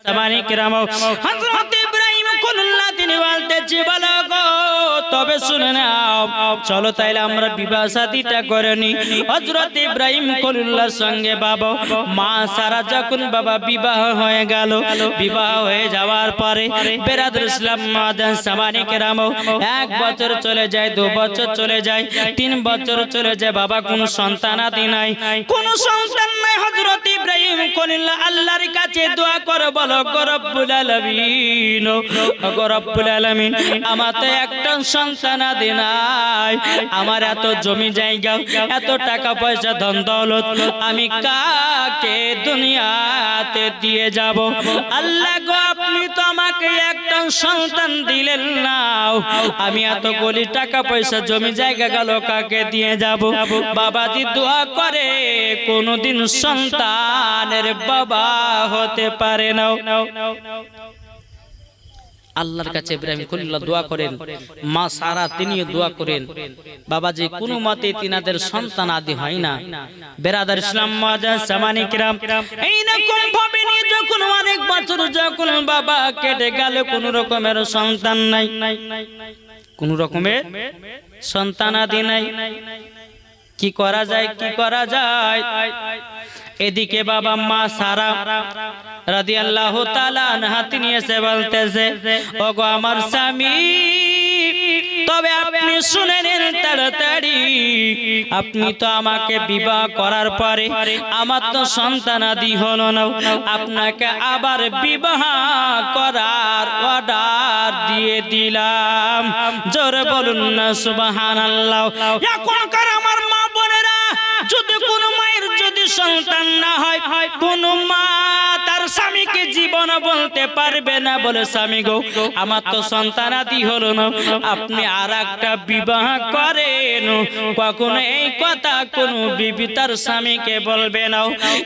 সামানি কিরাম হযরত ইব্রাহিম খলিলুল্লাহ তিনি বলতেছে বলো গো তবে শুনে নাও চলো তাইলে আমরা বিবাহ শাদীটা করে নি হযরত ইব্রাহিম খলিলুল্লাহর সঙ্গে বাবা মা সারা যখন বাবা বিবাহ হয়ে গেল বিবাহ হয়ে যাওয়ার পরে বেরাদর ইসলাম মাদান সামানি কিরাম 1 বছর চলে যায় 2 বছর চলে যায় 3 বছর চলে যায় বাবা কোন সন্তানাদি নাই কোন সন্তান নাই হযরত ইব্রাহিম খলিলুল্লাহ আল্লাহর কাছে দোয়া করে বলো গো রব্বুল আলামিন গো রব্বুল আলামিন আমার তো একটা সন্তানাদি নাই আমার এত জমি জায়গা এত টাকা পয়সা ধন দৌলত আমি কাকে দুনিয়াতে দিয়ে যাব আল্লাহ গো আপনি তো আমাকে একটা সন্তান দিলেন না আমি এত কোটি টাকা পয়সা জমি জায়গা গেল কাকে দিয়ে যাব বাবাজি দোয়া করে কোনদিন সন্তানের বাবা হতে পারে না আল্লাহর কাছে ইব্রাহিম খলিলুল্লাহ দোয়া করেন মা সারা তিনিও দোয়া করেন বাবাজি কোনো মতে তিনাদের সন্তান আদি হয় না বেরাদার ইসলাম মাজাজ সামানি কিরাম এই রকম ভাবে নিয়ে যখন অনেক বছর যখন বাবা কেটে গেল কোনো রকমের সন্তান নাই কোনো রকমের সন্তান আদি নাই কি করা যায় কি করা যায় এদিকে বাবা মা সারা রাদিয়াল্লাহু তাআলা আনহা তিনি এসে বলতেছে ওগো আমার স্বামী তবে আপনি শুনে নিন তাড়াতাড়ি আপনি তো আমাকে বিবাহ করার পরে আমার তো সন্তানাদি হলো না আপনাকে আবার বিবাহ করার অর্ডার দিয়ে দিলাম জোরে বলুন না সুবহানাল্লাহ এখনকার আমার মা বোনেরা যদি কোনো মায়ের যদি সন্তান না হয় কোনো মা তার স্বামীকে জীবন বলতে পারবে না বলে স্বামী গো আমার তো সন্তানাদি হলো না আপনি আরেকটা বিবাহ করেন কখনো এই কথা কোনো বিবি তার স্বামীকে বলবে না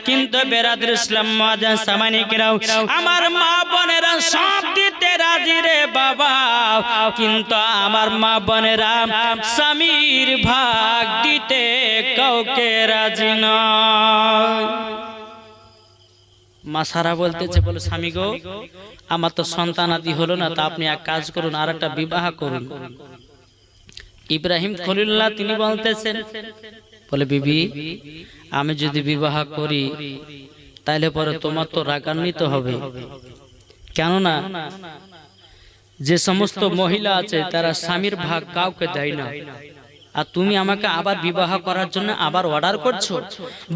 কিন্তু বেরাদর ইসলাম মাজান সামানি কিরাম আমার মা বোনেরা সব দিতে রাজি রে বাবা কিন্তু আমার মা বোনেরা স্বামীর ভাগ দিতে কাউকে রাজি না মা সারা বলতেছে বলে স্বামী গো আমার তো সন্তানাদি হলো না তা আপনি এক কাজ করুন আর একটা বিবাহ করুন ইব্রাহিম খলিলুল্লাহ তিনি বলতেছেন বলে বিবি আমি যদি বিবাহ করি তাহলে পরে তোমার তো রাগান্বিত হবে কেননা যে সমস্ত মহিলা আছে তারা স্বামীর ভাগ কাউকে দেয় না আর তুমি আমাকে আবার বিবাহ করার জন্য আবার অর্ডার করছো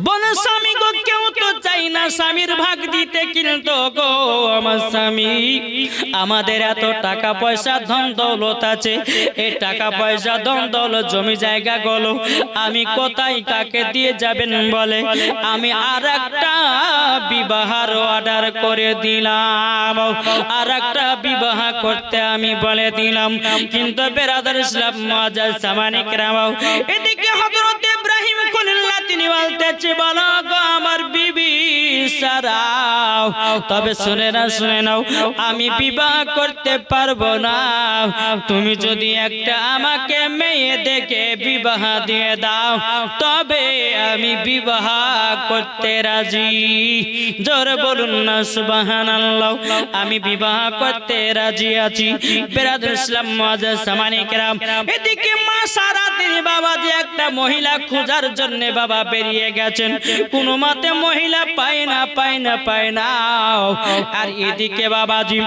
বলে স্বামী গো কেউ তো চাই না স্বামীর ভাগ দিতে কিন্তু গো আমার স্বামী আমাদের এত টাকা পয়সা ধন দৌলত আছে এই টাকা পয়সা ধন দৌলত জমি জায়গা গুলো আমি কোথায় কাকে দিয়ে যাবেন বলে আমি আরেকটা বিবাহের অর্ডার করে দিলাম আরেকটা বিবাহ করতে আমি বলে দিলাম কিন্তু বেরাদার ইসলাম মাজাজ সামানি এদিকে হযরত ইব্রাহিম খলিলুল্লাহ তিনি বলতেছে বলো গো আমার বিবি সারা তবে শুনে নাও আমি বিবাহ করতে পারবো না তুমি যদি একটা আমাকে মেয়ে দেখে বিবাহ দিয়ে দাও তবে আমি বিবাহ করতে রাজি জোরে বলুন না সুবহানাল্লাহ আমি বিবাহ করতে রাজি আছি বেরাদর ইসলাম মুআজ্জাজ সামানি কিরাম এদিকে মা সারা তিনি বাবাজি একটা মহিলা খোঁজার জন্য বাবা বেরিয়ে গেছেন কোনো মতে মহিলা পায় না আর এদিকে বাবাজি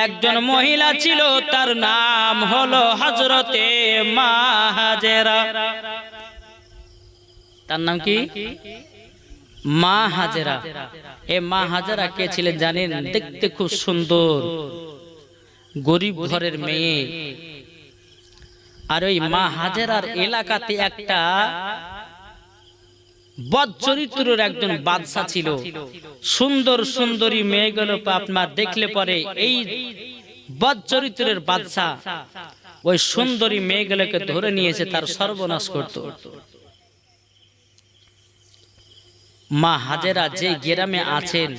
একজন মহিলা ছিল তার নাম হলো হযরতে মা হাজেরা তার নাম কি মা হাজেরা এই মা হাজেরা কে ছিলেন জানেন দেখতে খুব সুন্দর গরিব ঘরের মেয়ে আর ওই মা হাজেরার এলাকাতে একটা বদ চরিত্রের একজন বাদশা ছিল সুন্দর সুন্দরী মেয়েগুলো আপনার দেখলে পরে এই বদ চরিত্রের বাদশা ওই সুন্দরী মেয়েগুলোকে ধরে নিয়ে এসে তার সর্বনাশ করত মা হাজেরা যে গ্রামে আছেন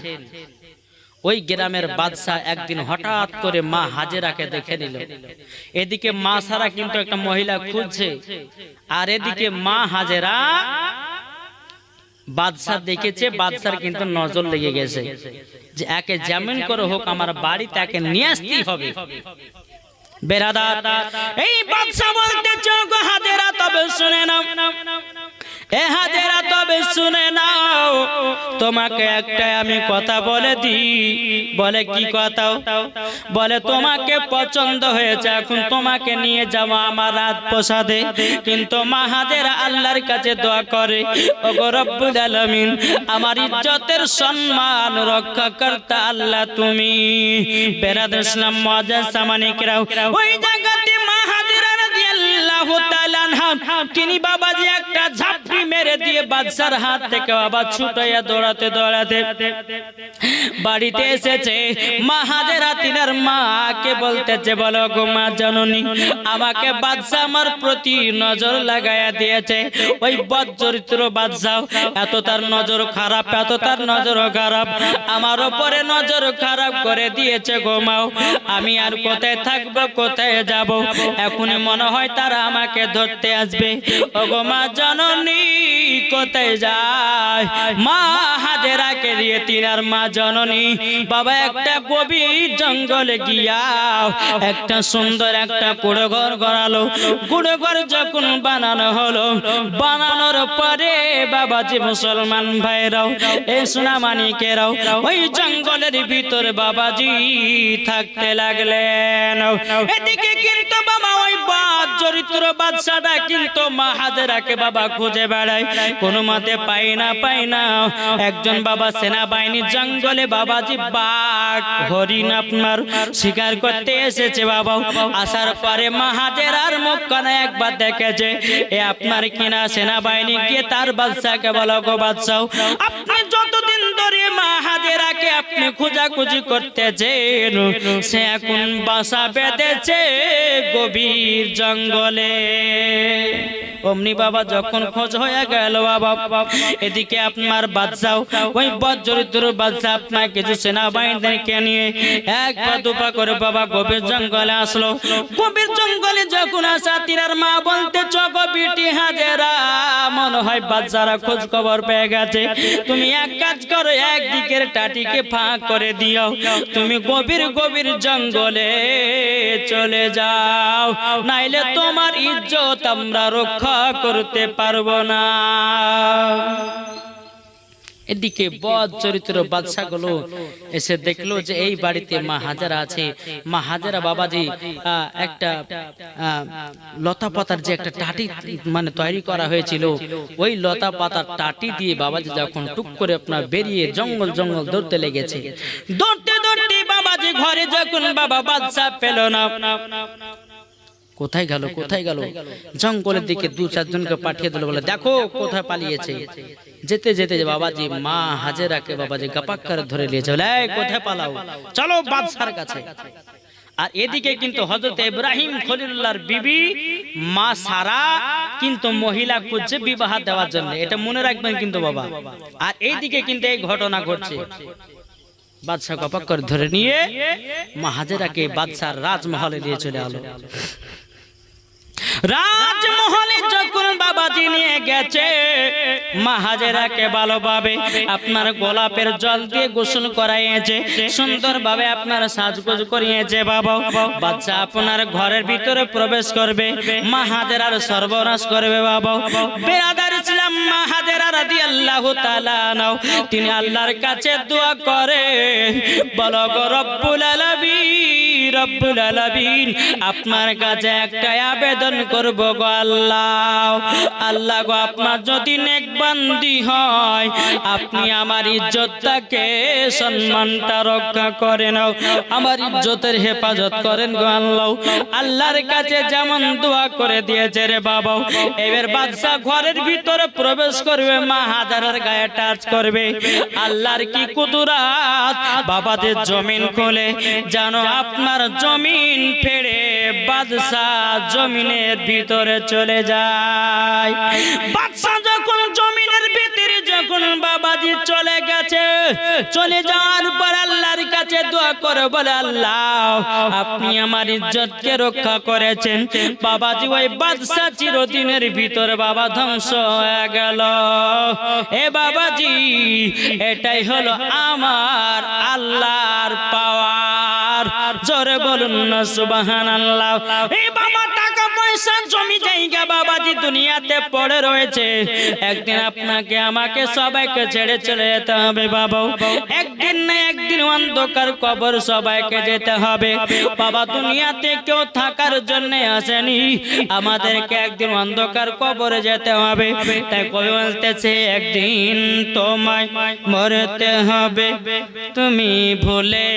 ওই গ্রামের বাদশা একদিন হঠাৎ করে মা হাজেরাকে দেখে নিল এদিকে মা সারা কিন্তু একটা মহিলা খুঁজছে আর এদিকে মা হাজেরা বাদশা দেখেছে বাদশার কিন্তু নজর লেগে গেছে যে একে যেমন করে হোক আমার বাড়িতে একে নিয়ে আসতেই হবে। বেরাদার, এই বাদশা বলতেছে গো হাজেরা তবে শুনে নাও, এ হাজেরা তবে শুনে নাও, তোমাকে একটা আমি কথা বলে দিই। বলে কি কথা? বলে তোমাকে পছন্দ হয়েছে, এখন তোমাকে নিয়ে যাব আমার রাজপ্রাসাদে। কিন্তু মা হাজেরা আল্লাহর কাছে দোয়া করে, ওগো রব্বুল আলামিন, আমার ইজ্জতের সম্মান রক্ষা করতে আল্লাহ তুমি। বেরাদার ইসলাম মুআজ্জাজ সামানিকরাও, ওই জায়গাতে মা হাজেরা রাদিয়াল্লাহু তাআলা আনহা তিনি বাবাজি একটা ঝাপটি মেরে দিয়ে বাদশার হাত থেকে বাবা ছুটাইয়া দৌড়াতে দৌড়াতে বাড়িতে এসেছে। মা হাজেরা তিনার মাকে বলতেছে, বলো গো মা জননী, আমাকে বাদশা আমার প্রতি নজর লাগাইয়া দিয়েছে। ওই বদচরিত্র বাদশা, এত তার নজর খারাপ, এত তার নজর খারাপ, আমার উপরে নজর খারাপ করে দিয়েছে গো মা। আমি আর কোথায় থাকবো, কোথায় যাব? এখনই মনে হয় তারা আমাকে ধরতে আসবে। ও গো মা জননী, কোথায় যায়? মা হাজেরাকে দিয়ে তিনার মা জননী বাবা একটা গভীর জঙ্গলে গিয়া একটা সুন্দর একটা কুড়োঘর গড়ালো। কুড়োঘর যখন বানানো হলো, বানানোর পরে বাবাজি মুসলমান ভাইরাও, এই সোনামানিকেরাও ওই জঙ্গলের ভিতরে বাবাজি থাকতে লাগলেন। এদিকে কিন্তু বাবা ওই চরিত্র বাদশাটা কিন্তু মা হাজেরাকে বাবা খুঁজে বেড়ায়, কোনো মতে পাই না। একজন বাবা সেনাবাহিনী জঙ্গলে বাবাজি বাঘ হরিণ আপনার শিকার করতে এসেছে বাবা। আসার পরে মা হাজেরার মুখখানা একবার দেখেছে, এ আপনার কিনা সেনাবাহিনী গিয়ে তার বাদশাকে বলো, গো বাদশা, আপনি যতদিন ধরে মা হাজেরাকে আপনি খোঁজাখুঁজি করতেছেন, সে এখন বাসা বেঁধেছে গভীর জঙ্গলে। অমনি বাবা যখন খোঁজ হয়ে গেল বাবা, এদিকে আপনার বাদশাও ওই বদচরিত্র বাদশা আপনার কিছু সেনাবাহিনীকে নিয়ে এক পা দুপা করে বাবা গভীর জঙ্গলে আসলো। গভীর জঙ্গলে যখন আসা তিনার মা বলতে, চগো বিটি হাজেরা, মনে হয় বাদশারা খোঁজ খবর পেয়ে গেছে। তুমি এক কাজ করো, একদিকের টাটিকে ফাঁক করে দিও, তুমি গভীর গভীর জঙ্গলে চলে যাও, নাইলে তোমার ইজ্জত আমরা রক্ষা করতে পারবো না। এদিকে বদ চরিত্র বাদশাগুলো এসে দেখলো যে এই বাড়িতে মা হাজেরা আছে। মা হাজেরা বাবাজি একটা লতা পাতার যে একটা টাটি মানে তৈরি করা হয়েছিল, ওই লতা পাতার টাটি দিয়ে বাবাজি যখন টুক করে আপনার বেরিয়ে জঙ্গল জঙ্গল দৌড়তে লেগেছে। দৌড়তে দৌড়তে বাবাজি ঘরে যখন বাবা বাদশা পেল না, কোথায় গেল কোথায় গেল? জঙ্গলের দিকে দু চারজনকে পাঠিয়ে দিল, বলে দেখো কোথায় পালিয়েছে। যেতে যেতে বাবাজি মা হাজেরাকে বাবাজি গাপাক করে ধরে নিয়েছে, বলে কোথায় পালাও, চলো বাদশার কাছে। আর এদিকে কিন্তু হযরত ইব্রাহিম খলিলুল্লাহর বিবি মা সারা কিন্তু মহিলা খুঁজছে বিবাহ দেওয়ার জন্য, এটা মনে রাখবেন কিন্তু বাবা। আর এইদিকে কিন্তু এই ঘটনা ঘটছে। বাদশা গাপাক করে ধরে নিয়ে মা হাজেরাকে বাদশার রাজমহলে নিয়ে চলে এলো। রাজমহলে যখন বাবাজি নিয়ে গেছে, মা হাজেরাকে ভালোভাবে আপনার গোলাপের জল দিয়ে গোসল করাইয়েছে, সুন্দরভাবে আপনার সাজগোজ করিয়েছে বাবা। বাচ্চা আপনার ঘরের ভিতরে প্রবেশ করবে, মা হাজেরার সর্বনাশ করবে বাবা। বেরাদার ইসলাম মা হাজেরা রাদিয়াল্লাহু তাআলা আনহা তিনি আল্লাহর কাছে দোয়া করে, বলো গো রব্বুল আলামিন, রব্বুল আলামিন, আপনার কাছে একটা আবেদন করব গো আল্লাহ, আল্লাহ গো, আপনার যদি নেক বান্দি হয়, আপনি আমার ইজ্জতটাকে সম্মানটা রক্ষা করেন, আমার ইজ্জতের হেফাজত করেন গো আল্লাহ। আল্লাহর কাছে যেমন দোয়া করে দিয়েছে রে বাবা, এবার বাদশা ঘরের ভিতরে প্রবেশ করবে, মা হাজেরার গায়ে টাচ করবে। আল্লাহর কি কুদরত, বাবাদের জমিন খোলে, জানো আপনার জমিন ফেড়ে বাদশা জমিনের ভিতরে চলে যায়। বাদশা যখন জমিনের ভিতরে যখন বাবা বাবাজি চলে গেছে। চলে যাওয়ার পর আল্লাহর কাছে দোয়া করে বলে, আল্লাহ আপনি আমার ইজ্জতকে রক্ষা করেছেন। বাবাজি ওই বাদশা চিরদিনের ভিতর বাবা ধ্বংস হয়ে গেল। এ বাবাজি এটাই হলো আমার আল্লাহর পাওয়ার। জোরে বলুন না সুবহানাল্লাহ। এই বাবা টাকা পয়সা জমি জায়গা বাবাজি দুনিয়াতে পড়ে রয়েছে, একদিন আপনাকে আমাকে সবাইকে ছেড়ে চলে যেতে হবে বাবা। একদিন না একদিন অন্ধকার কবর সবাইকে যেতে হবে বাবা। দুনিয়াতে কেউ থাকার জন্য আসেনি, আমাদেরকে একদিন অন্ধকার কবরে যেতে হবে। তাই কবি বলতেছে, একদিন তোমায় মরতে হবে, তুমি ভুলে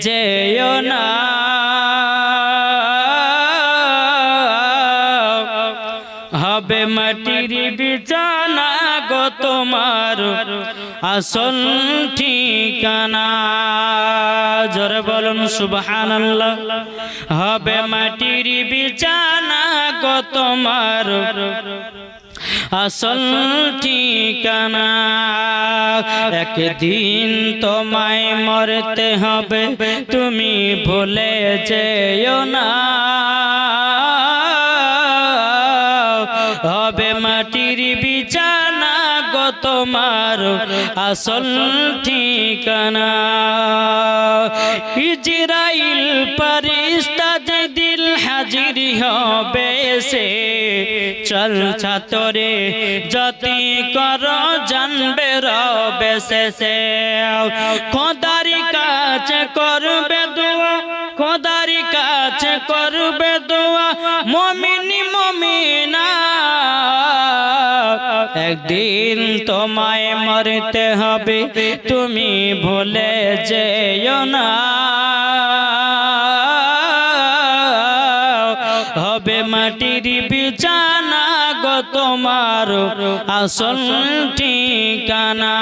যেও না। হবে মাটির বিছানা গো তোমার আসল ঠিকানা। জোরে বলুন সুবহানাল্লাহ। হবে মাটির বিছানা গো তোমার আসল ঠিকানা। একদিন তোমায় মরতে হবে, তুমি ভুলে যেও না। হবে মাটির বিছানা গো তোমার আসল ঠিকানা। ইজরাইল ফেরেশতা যেদিন হাজির হবে সে, চল ছাতরে যতি কর জানবে রবে শেষে। খোদার কাছে করবে দোয়া, খোদার কাছে করবে দোয়া মুমিন মুমিনা। একদিন তোমায় মরতে হবে, তুমি ভুলে যেও না। হবে মাটির বিছানা গো তোমার আসল ঠিকানা।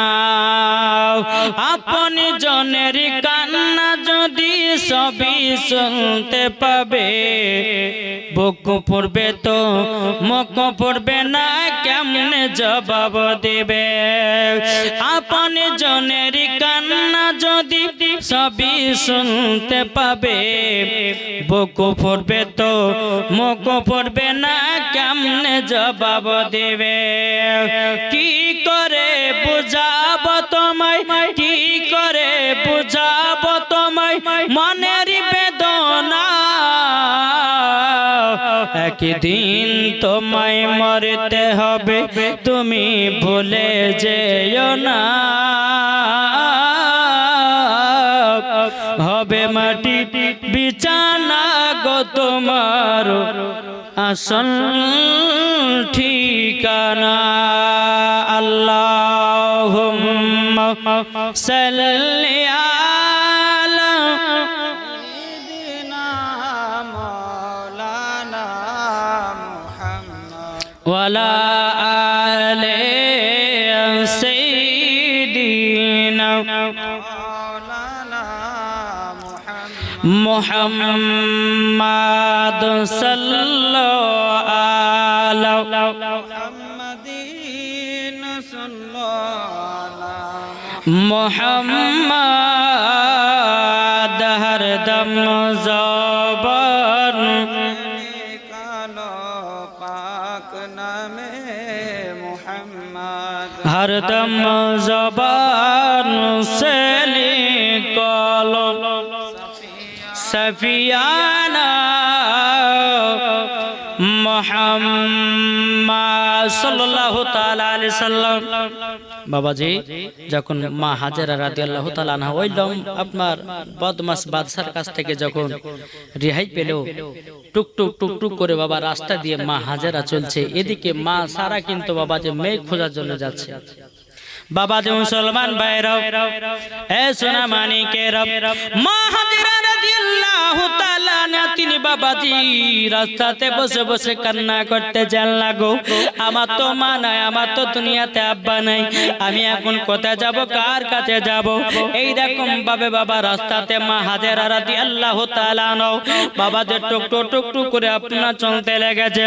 আপন জনের কান্না যদি সবই শুনতে পাবে, বুক পড়বে তো মুখ পড়বে না, কেমনে জবাব দেবে। আপন জনের কান্না যদি সবই শুনতে পাবে, বুক পড়বে তো মুখ পড়বে না, কেমনে জবাব দেবে। কি করে বুঝাব তোমায়, কি করে বুঝাব তোমায় মনের বেদনা। একদিন তোমায় মরতে হবে, তুমি ভুলে যেও না। হবে মাটি বিছানা গো তোমার আসল ঠিকানা। আল্লাহুম্মা সাল্লি আলা সাইয়্যিদিনা মাওলানা মুহাম্মদ ওয়ালা আলি সাইয়্যিদিনা মুহাম্মদ সাল্লাল্লাহু আলা মুহাম্মাদিন সাল্লাল্লাহু মুহাম্মদ হরদম জবান কালো পাক নামে মুহাম্মদ হরদম জবান সে লিখলো সফিয়ানা মুহাম্মদ সাল্লাল্লাহু তাআলা আলাইহি সাল্লাম। বাবাজি যখন মা হাজেরা রাদিয়াল্লাহু তাআলা আনহা ওইলাম আপনার বদমাস বাদশার কাছ থেকে যখন রেহাই পেল, টুক টুক টুক টুক করে বাবা রাস্তা দিয়ে মা হাজেরা চলছে, এদিকে মা সারা কিন্তু বাবাজি মেয়ে খোঁজার জন্য যাচ্ছে। বাবাজি মুসলমান ভাইরা, এ সোনা মানিকেরা, মা হাজেরা রাদিয়াল্লাহু তাআলা আনহা তিনি বাবাজি রাস্তাতে বসে বসে কান্না করতে যান লাগো, আমার তো মা নাই, আমার তো দুনিয়াতে আব্বা নাই, আমি এখন কোথায় যাব, কার কাছে যাব? এই রকম ভাবে বাবা রাস্তাতে মা হাজেরা রাদিয়াল্লাহু তাআলা আনহা বাবাদের টুকটুক টুকটুক করে আপনার চলতে লেগেছে।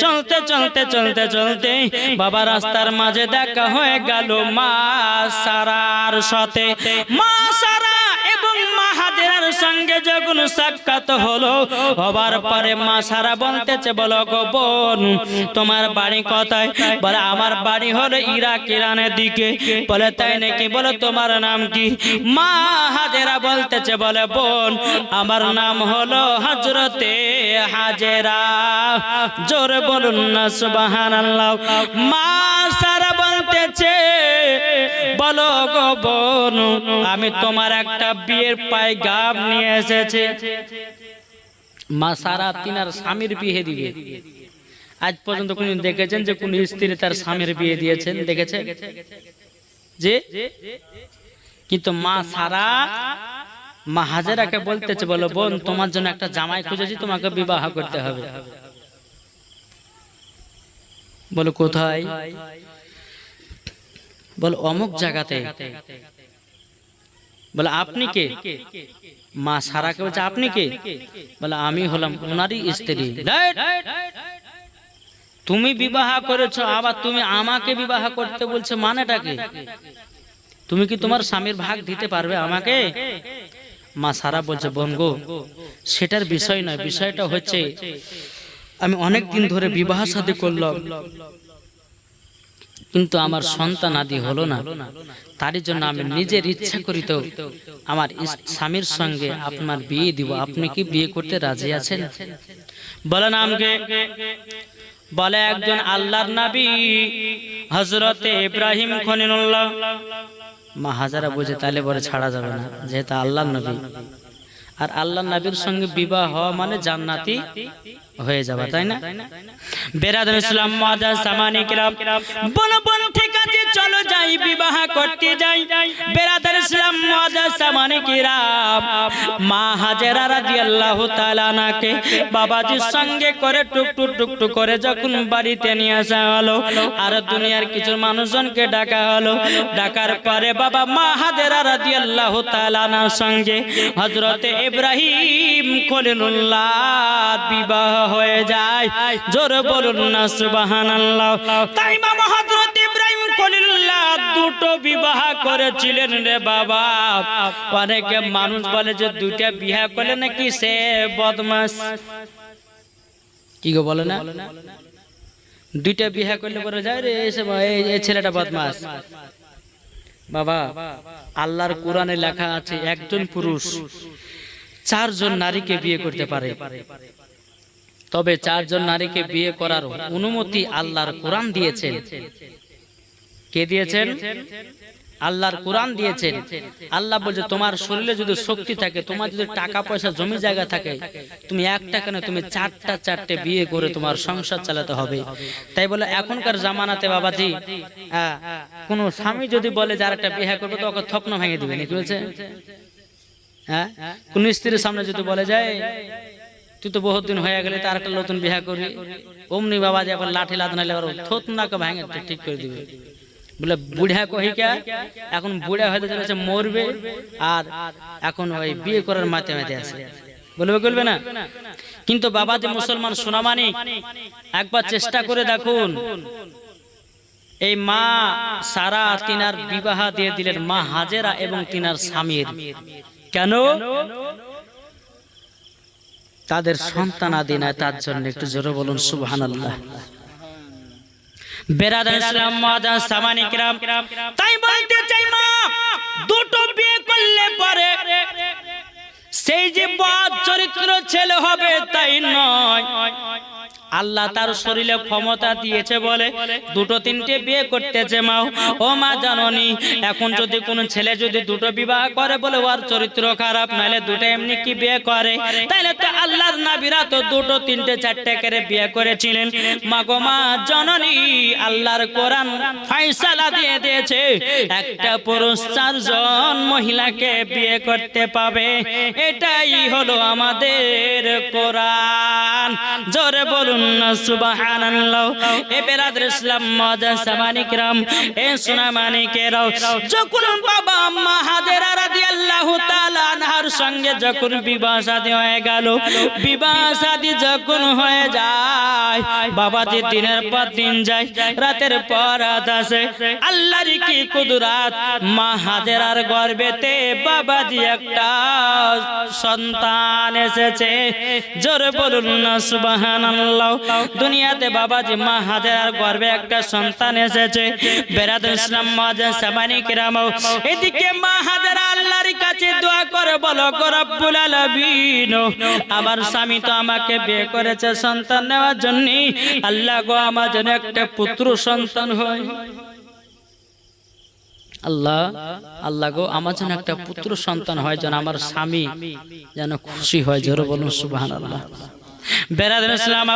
চলতে চলতে চলতে চলতে বাবা রাস্তার মাঝে দেখা হয়ে গেল মা সারার সাথে। মা সারা এবং মা হাজেরার সঙ্গে যখন সাক্ষাৎ হলো, হবার পরে মা সারা বলতেছে, বলো গো বোন তোমার বাড়ি কোথায়? বলে আমার বাড়ি হলো ইরাক, ইরানের দিকে। বলে তাই নাকি? বলে তোমার নাম কি? মা হাজেরা বলতেছে, বলে বোন আমার নাম হলো হযরতে হাজেরা। জোরে বলুন না সুবহানাল্লাহ। মা সারা বলতেছে, বলো গো বোন আমি তোমার একটা বিয়ের পায়গাম নিয়ে এসেছি। মা সারা তিনার স্বামীর বিয়ে দিবে। আজ পর্যন্ত কোন দেখেছেন যে কোন স্ত্রী তার স্বামীর বিয়ে দিয়েছেন? দেখেছেন যে? কিন্তু মা সারা মা হাজেরাকে বলতেছে, বলো বোন তোমার জন্য একটা জামাই খুঁজেছি, তোমাকে বিবাহ করতে হবে। বলো কোথায়? বলো অমুক জায়গাতে। বলে আপনি কে? মা সারাকে বলছে আপনি কে? বলে আমি হলাম ওনারই স্ত্রী। তুমি বিবাহ করেছো, আবার তুমি আমাকে বিবাহ করতে বলছো, মানেটা কি? তুমি কি তোমার স্বামীর ভাগ দিতে পারবে আমাকে? মা সারা বলছে, বোন গো সেটার বিষয় নয়, বিষয়টা হচ্ছে আমি অনেক দিন ধরে বিবাহ শাদী করলাম, কিন্তু আমার সন্তান আদি হলো না, তার জন্য আমি নিজের ইচ্ছা করিত আমার স্বামীর সঙ্গে আপনার বিয়ে দিব। আপনি কি বিয়ে করতে রাজি আছেন? বলে নামকে? বলে একজন আল্লাহর নবী হযরতে ইব্রাহিম খলিলুল্লাহ। মা হাজারা বুঝে তাহলে বলে ছাড়া যাবে না, যেহেতু আল্লাহর নবী, আর আল্লাহর নবীর সঙ্গে বিবাহ হওয়া মানে জান্নাতি হয়ে যাবে, তাই না? বেরাদর ইসলাম মুআজ্জাজ সামানি কিরাম, বলো বোন ঠিক আছে চলো যাই বিবাহ করতে যাই। বেরাদর ইসলাম মুআজ্জাজ সামানি কিরাম মা হাজেরা রাদিয়াল্লাহু তাআলা আনহাকে বাবাজির সঙ্গে করে টুকটুক টুকটুক করে যখন বাড়িতে নিয়ে আসা হলো, আর দুনিয়ার কিছু মানুষজনকে ডাকা হলো। ডাকার পরে বাবা মা হাজেরা রাদিয়াল্লাহু তাআলা আনহার সঙ্গে হযরতে ইব্রাহিম খলিলুল্লাহ বিবাহ হয়ে যায়। জোরে বলুন না সুবহানাল্লাহ। তাই বাবা হযরত ইব্রাহিম খলিলুল্লাহ দুটো বিবাহ করেছিলেন রে বাবা। অনেকে মানুষ বলে যে দুইটা বিবাহ করলে নাকি সে বদমাশ। কি গো বলে না? দুইটা বিবাহ করলে বলে যায় রে এই ছেলেটা বদমাশ। বাবা আল্লাহর কোরআনে লেখা আছে একজন পুরুষ 4 জন নারীকে বিয়ে করতে পারে, তবে 4 জন নারীকে বিয়ে করার অনুমতি আল্লাহর কোরআন দিয়েছেন। কে দিয়েছেন? আল্লাহর কোরআন দিয়েছেন। আল্লাহ বলছে তোমার শরীরে যদি শক্তি থাকে, তোমার যদি টাকা পয়সা জমি জায়গা থাকে, তুমি একটা কেন তুমি 4টা বিয়ে করে তোমার সংসার চালাতে হবে। তাই বলে এখনকার জামানাতে বাবাজি কোন স্বামী যদি বলে যার একটা বিয়ে করবে তো ওকে থপ্ন ভেঙে দিবে নাকি বলছে? হ্যাঁ, কোন স্ত্রীর সামনে যদি বলে যায় তুই তো বহুত দিন হয়ে গেলে তার একটা নতুন বিয়ে করবি, অমনি বাবাজি এখন লাঠি লাদ নাইলে থোত নাকে ভেঙে ঠিক করে দিবে। বলে বুড়া কহিকা এখন বুড়া হয়তো চলেছে মরবে, আর এখন ওই বিয়ে করার মাতে মাতে আছে, বলবে না? কিন্তু বাবা যে মুসলমান সোনামানি একবার চেষ্টা করে দেখুন, এই মা সারা তিনার বিবাহ দিয়ে দিলেন মা হাজেরা এবং তিনার স্বামীর। কেন? তাদের সন্তান আদি নাই, তার জন্য। একটু জোরে বলুন সুবহানাল্লাহ। বেরাদার ইসলাম মুআজ্জাজ সামানি কিরাম, তাই বলতে চাই মা দুটো বিয়ে করলে পরে সেই যে বদ চরিত্র ছেলে হবে তাই নয়, আল্লাহ তার শরীরে ক্ষমতা দিয়েছে বলে দুটো তিনটে বিয়ে করতেছে মা। ও মা জাননি, এখন যদি কোনো ছেলে যদি দুটো বিবাহ করে বলে ওর চরিত্র খারাপ, নাহলে দুটো এমনি কি বিয়ে করে? তাইলে তো আল্লাহর নবীরা তো দুটো তিনটে চারটে করে বিয়ে করেছিলেন। মা গো মা জননী, আল্লাহর কোরআন ফয়সালা দিয়ে দিয়েছে একটা পুরুষ 4 জন মহিলাকে বিয়ে করতে পাবে। এটাই হলো আমাদের কোরআন। জোরে বলুন না সুবহানাল্লাহ। এ বেরাদর ইসলাম মুআজ্জাজ সামানি কিরাম, এ সোনা মানিকেরাও, যখন বাবা আম্মা হাজেরা রাদিয়াল্লাহু তাআলা আনহার সঙ্গে যখন বিবাহ শাদী হয়ে গেল, বিবাহ শাদী যখন হয়ে যায়, বাবাজি দিনের পর দিন যায়, রাতের পর রাত আসে, আল্লাহর কি কুদরত, মা হাজেরার গর্ভেতে বাবাজি একটা সন্তান এসেছে। জোরে বলুন না সুবহানাল্লাহ। দুনিয়াতে বাবাজি মা হাজেরার গর্ভে একটা সন্তান এসেছে। বেরাদর ইসলাম মুআজ্জাজ সামানি কিরাম, এদিকে মা হাজেরা আল্লাহর কাছে দোয়া করে বলো গো রব্বুল আলামিন, আমার স্বামী তো আমাকে বিয়ে করেছে সন্তান নেওয়ার জন্য, আল্লাহ গো আমার জন্য একটা পুত্র সন্তান হয়। আল্লাহ, আল্লাহ গো আমার জন্য একটা পুত্র সন্তান হয়, যেন আমার স্বামী যেন খুশি হয়। জোরে বলুন সুবহানাল্লাহ। বেরাদর ইসলাম,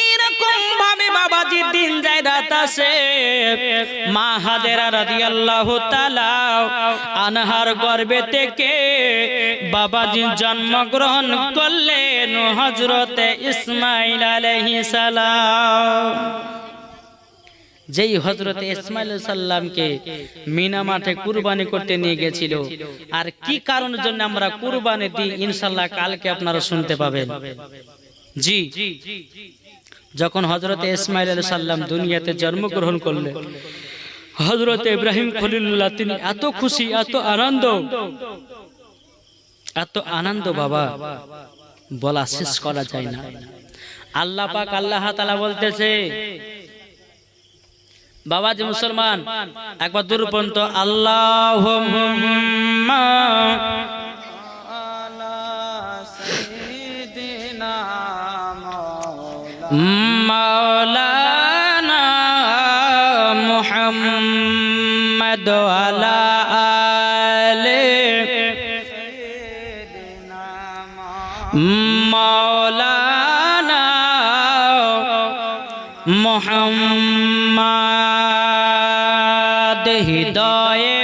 এইরকম ভাবে বাবাজি দিন যায় রাত আসে, মা হাজেরা রাদিয়াল্লাহু তাআলা আনহার গর্ভে থেকে বাবাজি জন্মগ্রহণ করলেন হযরতে ইসমাঈল আলাইহিস সালাম। যেই হযরতে ইসমাঈল সাল্লামকে মিনা মাঠে কুরবানি করতে নিয়ে গেছিল, আর কি কারণের জন্য আমরা কুরবানি দিই ইনশাআল্লাহ কালকে আপনারা শুনতে পাবেন। জি, যখন হযরতে ইসমাঈল আলাইহিস সালাম দুনিয়াতে জন্মগ্রহণ করলেন, হযরতে ইব্রাহিম খলিলুল্লাহ তিনি এত খুশি, এত আনন্দ বাবা বলা শেষ করা যায় না। আল্লাহ পাক আল্লাহ তাআলা বলতেছে, বাবাজি মুসলমান একবার দূর পর্যন্ত আল্লাহুম্মা মাওলানা মুহাম্মদ আলা আলে মাওলানা মুহাম্মদ। হৃদয়ে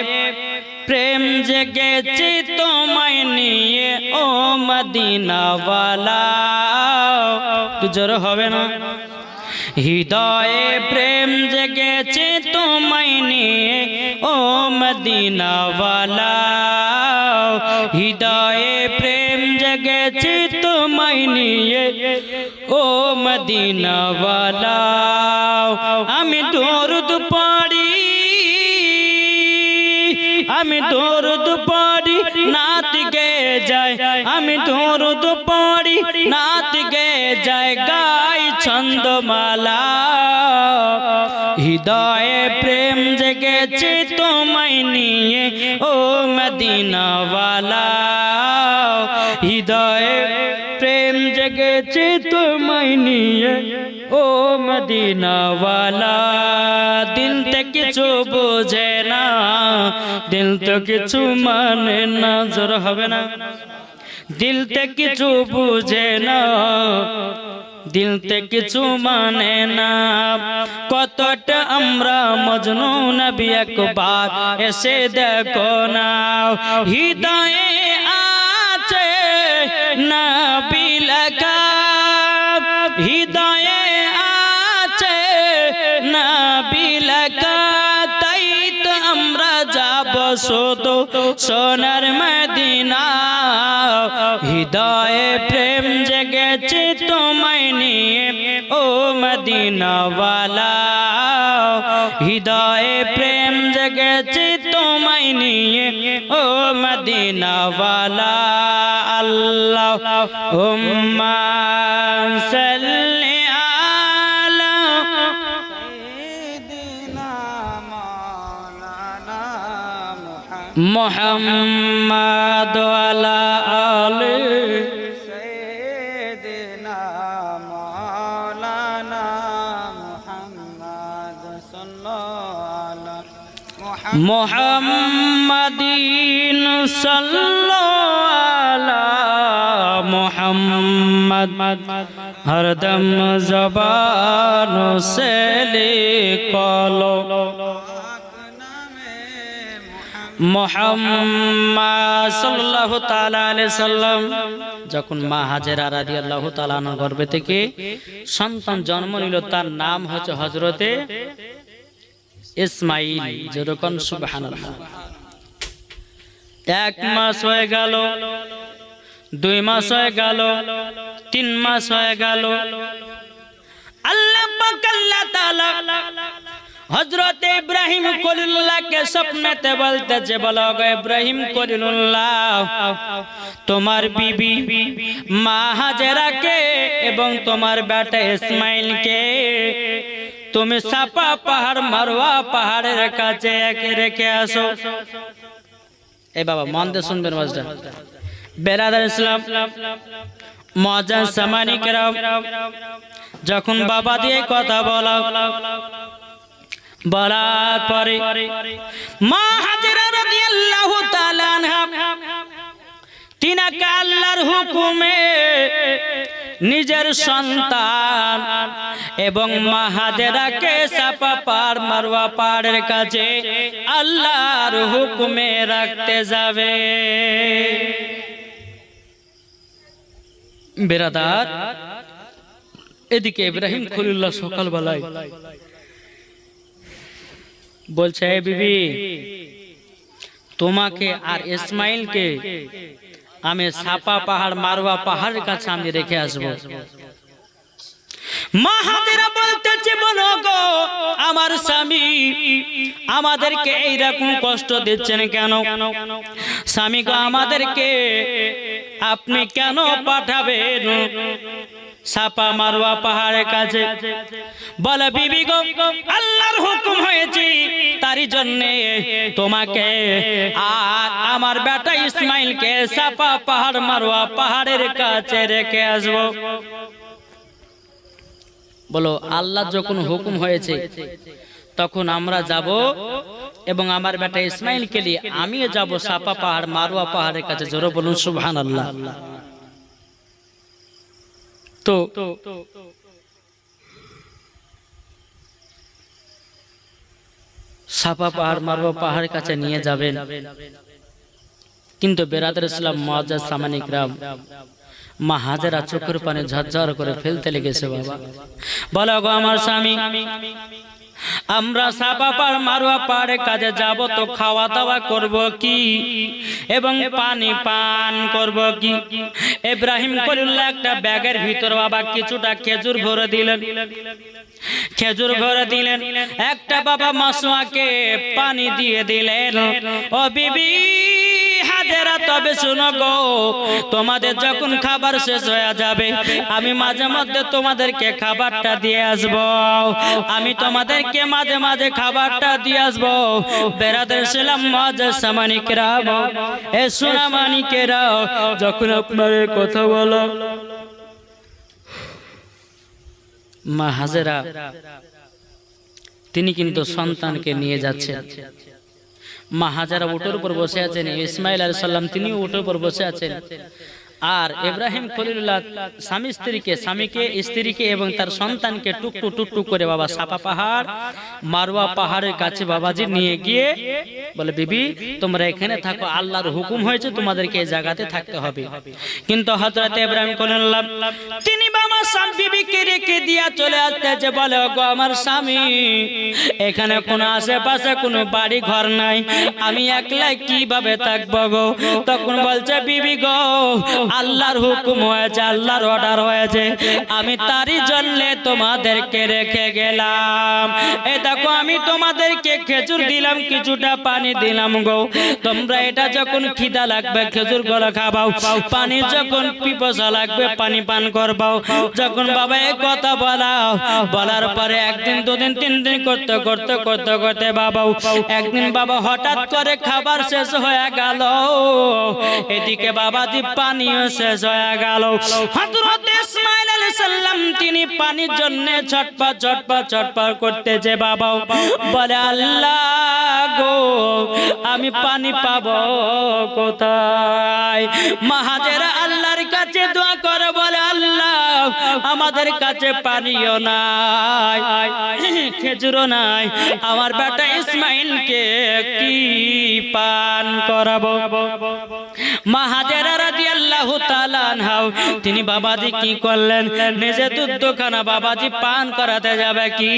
প্রেম জেগেছে তোমায় নিয়ে ও মদিনাওয়ালা। জোর হবে না? হৃদয়ে প্রেম জেগেছে তোমায় নিয়ে ও মদিনাওয়ালা। হৃদয়ে প্রেম জেগেছে তোমায় নিয়ে ও মদিনাওয়ালা। আমি দরুদ পড়ি, আমি দরুদ পড়ি নাত গে যায়, আমি দরুদ পড়ি নাত গে যায়, গাই ছন্দমালা। হৃদয়ে প্রেম জেগেছে তোমায় নিয়ে ও মদিনাওয়ালা। হৃদয়ে প্রেম জেগেছে তোমায় নিয়ে ও মদিনাওয়ালা। দিল তো কিছু বোঝে না, দিল তো কিছু মানে না। জোর হবে না? দিল তো কিছু বুঝে না, দিল তে কিছু মানে না। কতটা আমরা মজনু, নবী একবার এসে দেখো না। হৃদয়ে আছে নবী লেখা, হৃদয়ে আছে নবী লেখা, তাই তো আমরা যাব শুধু সোনার মদিনা। হৃদয়ে প্রেম জেগেছে তোমায় নিয়ে ও মদিনাওয়ালা। হৃদয়ে প্রেম জেগেছে তোমায় নিয়ে ও মদিনাওয়ালা। আল্লাহুম্মা সাল্লি আলা সাইয়্যিদিনা মাওলানা মুহাম্মদ আলা আলি সাইয়্যিদিনা মাওলানা মুহাম্মাদিন সাল্লাল্লাহু আলা মুহাম্মদ হরদম জবান সে লিখলো মুহাম্মদ সাল্লাল্লাহু তাআলা আলাইহি সাল্লাম যখন মা হাজেরা রাদিয়াল্লাহু তাআলা আনহার গর্ভে থেকে সন্তান জন্ম নিল, তার নাম হচ্ছে হযরতে ইসমাইল। যেরকম সুবহানাল্লাহ। 1 মাস হয়ে গেল, 2 মাস হয়ে গেল, 3 মাস হয়ে গেল। আল্লাহ পাক আল্লাহ তাআলা হযরত ইব্রাহিম খলিলুল্লাহকে স্বপ্নেতে বলতেছে, বলো গো ইব্রাহিম খলিলুল্লাহ, তোমার বিবি মা হাজেরাকে এবং তোমার বেটা ইসমাইলকে তুমি সাফা পাহাড় মারওয়া পাহাড়ের কাছে রেখে আসো। এই বাবা মন দিয়ে শুনবেন ওয়াজটা। বেরাদার ইসলাম মুআজ্জাজ সামানি কেরাম, যখন বাবা দিয়ে কথা বলার পরে মা হাজেরা রাদিয়াল্লাহু তাআলা আনহা তিনাকে আল্লাহর হুকুমে নিজের সন্তান এবং মা হাজেরাকে সাফা পাহাড় মারওয়া পাহাড়ের কাছে আল্লাহর হুকুমে রাখতে যাবে। বেরাদার, এদিকে ইব্রাহিম খলিলুল্লাহ সকালবেলায় বলছে, হে বিবি, তোমাকে আর ইসমাইলকে আমি সাফা পাহাড় মারওয়া পাহাড়ের কাছে আমি রেখে আসবো। মা হাজেরা বলতেছে, বলো গো আমার স্বামী আমাদেরকে এইরকম কষ্ট দিচ্ছেন কেন? স্বামী গো, আমাদেরকে আপনি কেন পাঠাবেন সাফা মারওয়া পাহাড়ের কাছে? বলে, বিবি গো, আল্লাহর হুকুম হয়েছে, তারই জন্য তোমাকে আর আমার বেটা ইসমাইলকে সাফা পাহাড় মারওয়া পাহাড়ের কাছে রেখে আসবো। বলো, আল্লাহ যখন হুকুম হয়েছে তখন আমরা যাব এবং আমার বেটা ইসমাইলকে নিয়ে আমিও যাব সাফা পাহাড় মারওয়া পাহাড়ের কাছে। জোরে বলুন সুবহানাল্লাহ। তো সাফা পাহাড় মারওয়া পাহাড়ের কাছে নিয়ে যাবেন, কিন্তু বেরাদার ইসলাম মুআজ্জাজ সামানি کرام, মা হাজেরা চোখের পানি ঝরঝর করে ফেলতে লেগেছে। বাবা বলো গো আমার স্বামী, আমরা সাফা পাহাড় মারওয়া পাহাড়ের কাছে যাব তো খাওয়া দাওয়া করব কি এবং পানি পান করব কি? ইব্রাহিম খলিলুল্লাহ একটা ব্যাগের ভিতর বাবা কিছুটা খেজুর ভরে দিলেন, একটা বাবা মাসুয়াকে পানি দিয়ে দিলেন। ও বিবি হাজেরা, তবে শুনো গো, তোমাদের যখন খাবার শেষ হয়ে যাবে আমি মাঝে মধ্যে তোমাদেরকে খাবারটা দিয়ে আসবো, আমি তোমাদেরকে মাঝে মাঝে খাবারটা দিয়ে আসবো। বেরাদার ইসলাম মুআজ্জাজ সামানি کرام, এ সোনামানি কেরাম, যখন আপনার কথা বলো, মা হাজেরা তিনি কিন্তু সন্তানকে নিয়ে যাচ্ছেন। মা হাজেরা উটের উপর বসে আছেন, ইসমাইল আলাইহিস সালাম তিনি উটের উপর বসে আছেন, আর ইব্রাহিম খলিলুল্লাহ স্বামীকে স্ত্রীকে এবং তার সন্তানকে টুকটু টুকটু করে বাবা সাফা পাহাড় মারওয়া পাহাড়ের কাছে বাবাজি নিয়ে গিয়ে বলে, বিবি তোমরা এখানে থাকো, আল্লাহর হুকুম হয়েছে তোমাদেরকে এই জায়গাতে থাকতে হবে। কিন্তু হযরত ইব্রাহিম খলিলুল্লাহ তিনি বাবা বিবিকে রেখে দিয়া চলে আসতেছে। বলে, গো আমার স্বামী, এখানে কোনো আশেপাশে কোনো বাড়ি ঘর নাই, আমি একলা কিভাবে থাকবো গো? তখন বলছে, বিবি গো, আল্লাহর হুকুম হয়েছে, আল্লাহর অর্ডার হয়েছে, আমি তারই জন্য তোমাদেরকে রেখে গেলাম। এই দেখো, আমি তোমাদেরকে খেজুর দিলাম, কিছুটা পানি দিলাম গো, তোমরা এটা যখন খিদা লাগবে খেজুর গুলো খাবাও, পানি যখন পিপাসা লাগবে পানি পান করবাও। যখন বাবা এই কথা বলার পরে একদিন দুদিন 3 দিন করতে বাবাও একদিন বাবা হঠাৎ করে খাবার শেষ হয়ে গেল, এদিকে বাবাজি পানিও শেষ হয়ে গেল। হযরত ইসমাইল আলাইহিস সালাম তিনি পানির জন্য ছটপট করতেছে। বাবা বলে আল্লাহ গো আমি পানি পাবো কোথায়? মা হাজেরা আল্লাহর কাছে দোয়া করে বলে আল্লাহ আমাদের কাছে পানিও নাই, খেজুরও নাই, আমার বেটা ইসমাইলকে কি পান করাবো? মা হাজেরা রাদিয়াল্লাহু তাআলা আনহা তিনি বাবাজি কি করলেন, নিজে দুধখানা বাবাজি পান করাতে যাবে কি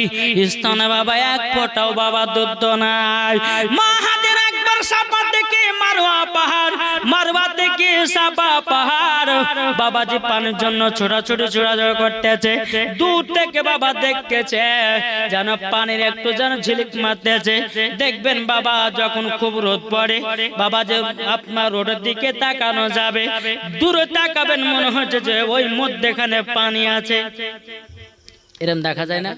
স্তনে বাবা এক ফোঁটাও বাবা দুধ নাই। মা হাজেরা একবার সাফা থেকে মারওয়া পাহাড়, মারওয়া থেকে সাফা পাহাড় বাবাজি পানের জন্য ছোটাছুটি করতেছে। দূর থেকে বাবা দেখতেছে যেন পানির একটু যেন ঝিলিক মারতেছে। দেখবেন বাবা যখন খুব রোদ পড়ে বাবা যে আপনার রোডের দিকে তাকানো যাবে, দূরে তাকাবেন মনে হচ্ছে যে ওই মধ্যেখানে পানি আছে, এরকম দেখা যায় না?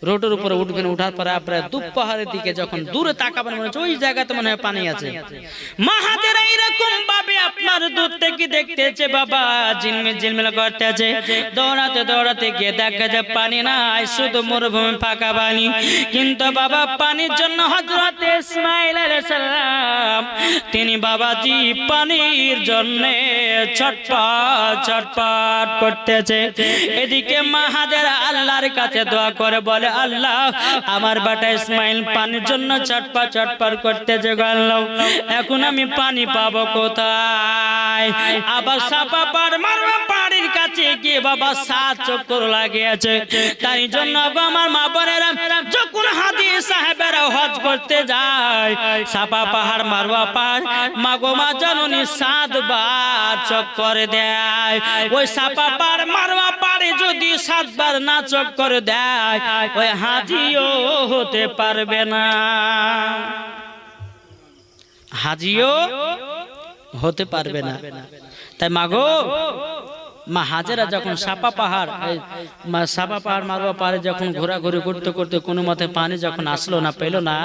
রোডের উপরে উঠবেন, উঠার পরে আপনার দুপ পাহাড়ের দিকে যখন দূরে তাকাবেন মনে হচ্ছে ওই জায়গাতে মনে হয় পানি আছে। মা হাজেরা এরকম ভাবে আপনার দূর থেকে দেখতেছে বাবা ঝিলমিল করতেছে। দৌড়াতে গিয়ে দেখা যায় পানি নাই, শুধু মরুভূমি ফাঁকা পানি। কিন্তু বাবা পানির জন্য হযরত ইসমাঈল আলাইহিস সালাম তিনি বাবাজি পানির জন্য ছটপট করতেছে। এদিকে মা হাজেরা আল্লাহর কাছে দোয়া করে বলে আল্লাহ আমার বেটা ইসমাইল পানির জন্য ছটপট করতেছে, আল্লাহ এখন আমি পানি পাবো কোথায়? আবার সাফা পার মারওয়া পাহাড়ের কাছে গিয়ে বাবা 7 চক্কর লাগিয়েছে। তাই জন্য আমার মা বোনেরা যখন হাজী সাহেবেরা হজ করতে যায় সাফা পাহাড় মারওয়া পাহাড় মাগো মা জননী 7 বার চক্কর দেয়। ওই সাফা পাহাড় মারওয়া পাহাড়ে যদি 7 বার না চক্কর দেয় ওই হাজিও হতে পারবে না, হাজিও হতে পারবে না। তাই মাগো মা হাজেরা যখন সাফা পাহাড় মারওয়া পাহাড়ে যখন ঘোরাঘুরি করতে করতে কোনো মতে পানি যখন আসলো না, পেল না,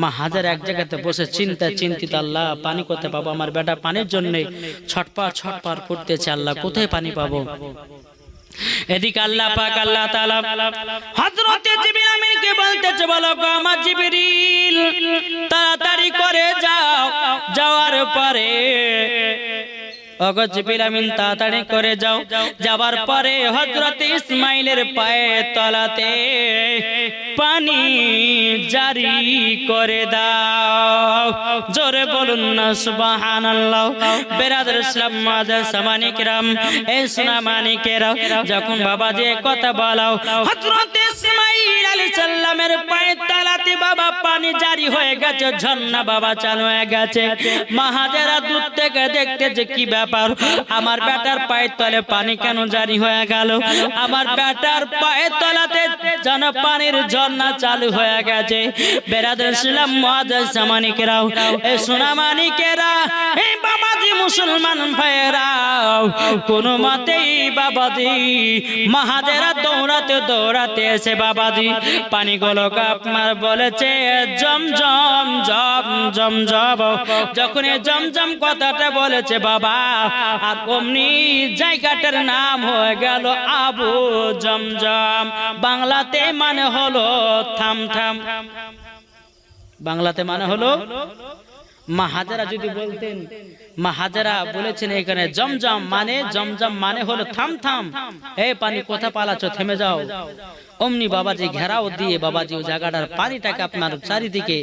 মা হাজেরা এক জায়গাতে বসে চিন্তিত আল্লাহ পানি কোথায় পাবো? আমার বেটা পানির জন্য ছটপট করতেছে, আল্লাহ কোথায় পানি পাবো? এদিকে আল্লাহ পাক আল্লাহ তাআলা হযরত জিবরিল আমিনকে বলতেছে বলো গো আমার জিবরিল তাড়াতাড়ি করে যাও, যাওয়ার পরে ওগো জিবরিল আমিন তাড়াতাড়ি করে যাও, যাবার পরে হযরত ইসমাইলের পায়ের তলাতে পানি জারি করে দাও। জোরে বলুন না সুবহানাল্লাহ। বেরাদর ইসলাম মাদার সামানি কিরাম এই সোনা মানিকেরা যখন বাবা যে কথা বলাও হযরত ইসমাইল আলাইহিস সালামের পায়ের তলাতে বাবা পানি জারি হয়ে গেছে, ঝর্ণা বাবা চালু হয়ে গেছে। মা হাজেরা দূর থেকে দেখতে যে কি ব্যাপার, আমার বেটার পায়ের তলে পানি কেন জারি হয়ে গেল? আমার বেটার পায়ের তলাতে যেন পানির ঝর্ণা চালু হয়ে গেছে। বেরাদর ইসলাম মুআজ্জাজ সামানিকেরা এই সোনা মানিকেরা এই বাবাজি মুসলমান ভাইয়েরা কোন মতেই বাবাজি মা হাজেরা দৌড়াতে এসে বাবাজি পানিগুলোকে আপনার বলেছে জমজম যখন এই জমজম কথাটা বলেছে বাবা আর অমনি জায়গাটার নাম হয়ে গেল আবু জমজম। বাংলাতে মানে হলো থাম, বাংলাতে মানে হলো মা হাজেরা যদি বলতেন, মা হাজেরা বলেছেন এখানে জমজম মানে হলো থাম, এই পানি কোথা পালাচ্ছ, থেমে যাও। অমনি বাবাজি ঘেরাও দিয়ে বাবাজি ওই জায়গাটার পানিটাকে আপনার চারিদিকে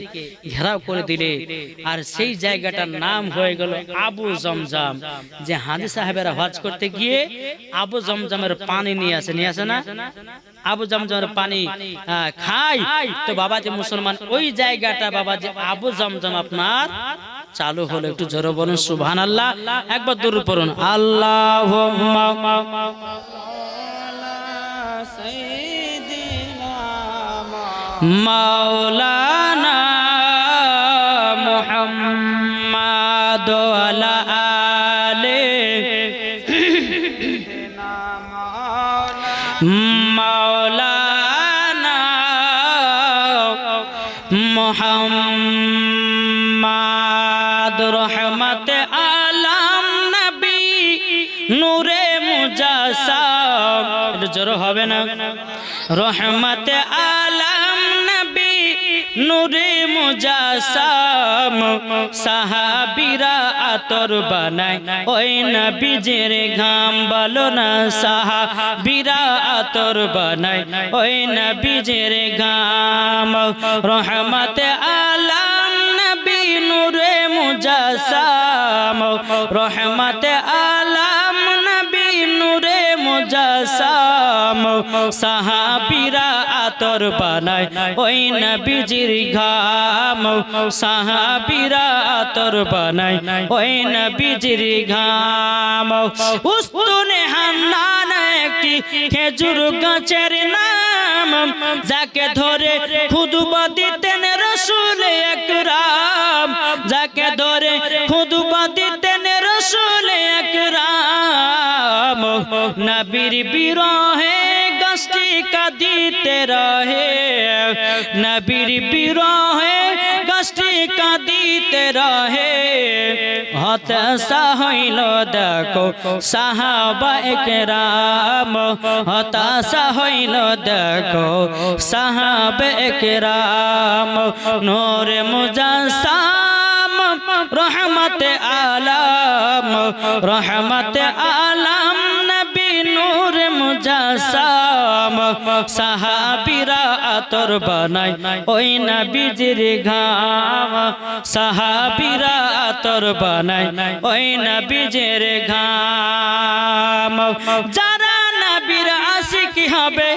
ঘেরাও করে দিলে আর সেই জায়গাটার নাম হয়ে গেল আবু জমজম। যে হাজী সাহেবেরা হজ করতে গিয়ে আবু জমজমের পানি নিয়ে আসে না, আবু জমজমের পানি খায়, তো বাবাজি মুসলমান ওই জায়গাটা বাবাজি আবু জমজম আপনার চালু হলো। একটু জোরে বলুন সুবহানাল্লাহ, একবার দরুদ পড়ুন আল্লাহুম্মা মাওলানা মুহাম্মাদ ওয়ালা আলে মাওলানা মুহাম্মাদ রহমতে আলম নবী নূরে মুজাসসাম, এটা জোরে হবে না? রহমতে আলম নবী নূরে মুজাসসাম, সাহাবীরা আতর বানায় ওই নবীজির ঘাম, বলো না সাহাবীরা আতর বানায় ওই নবীজির ঘাম। রহমতে আলম নবী নূরে মুজাসসাম, রহমতে আলম নবী নূরে মুজাসসাম, সাহাবীরা আতর বানায় ওই নবীজির ঘাম, সাহাবীরা আতর বানায় ওই নবীজির ঘাম। উস্তুনে হান্নান একটি খেজুর গাছের নাম, যাকে ধরে খুতবা দিতেন রাসূল আকরাম, যাকে ধরে খুতবা দিতেন রাসূল আকরাম। নবীর বিরহে গাছটি কাঁদিতে রহে, নবীর বিরহে গাছটি কাঁদিতে রহে। হতাশা হইল দেখো সাহাবা একরাম, হতাশা হইল দেখো সাহাবা একরাম। নূরে মুজাসসাম রহমতে আলম, রহমতে আলম নবী নূরে মুজাসসাম, সাহাবীরা আতর বানায় ওই নবীজির ঘাম, সাহাবীরা আতর বানায় ওই নবীজির ঘাম। যারা নবীর আশিক হবে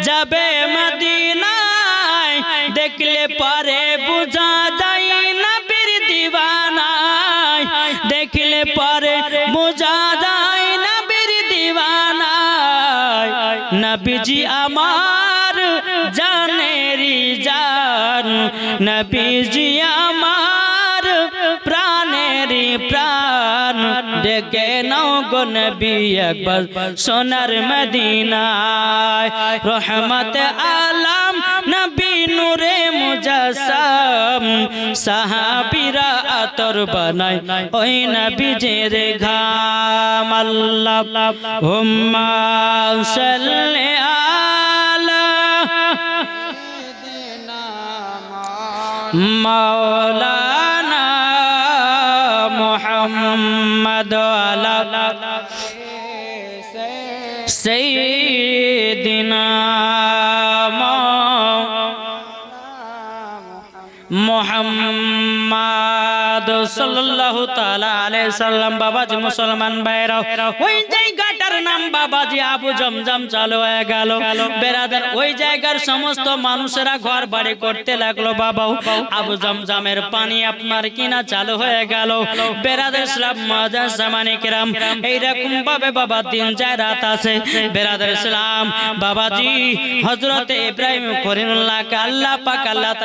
যাবে মদিনায়, দেখলে পরে বুঝা যায় নবীর দিওয়ানায়, দেখলে পরে বুঝা যায় নবীর দিওয়ানায়। নবীজি আমার জানেরি জান, নবীজি আমার প্রাণেরি প্রাণ, ডেকে নাও গো নবী একবার সোনার মদিনায়। রহমতে আলম নবী নূরে মুজাসসাম, সাহাবীরা আতর বানায় ওই নবীজির ঘাম। আল্লাহুম্মা সাল্লি আলা মাওলানা মুহাম্মদ আলা সাইয়্যিদিনা মুহাম্মদ সাল্লাল্লাহু তাআলা আলাইহি সাল্লাম। বাবাজি মুসলমান ভাইরা, ওই জায়গাটার নাম বাবাজি আবু জমজম চালু হয়ে গেল। বেরাদার, ওই জায়গার সমস্ত মানুষেরা ঘর বাড়ি করতে লাগলো। বাবা আবু জমজমের পানি আপনার কিনা চালু হয়ে গেল। বেরাদার ইসলাম মুআজ্জাজ জামানে কিরাম, এইরকম ভাবে বাবা দিন যায় রাত আছে। বেরাদার ইসলাম, বাবাজি হযরতে ইব্রাহিম খলিলুল্লাহকে আল্লাহ পাক আল্লাহ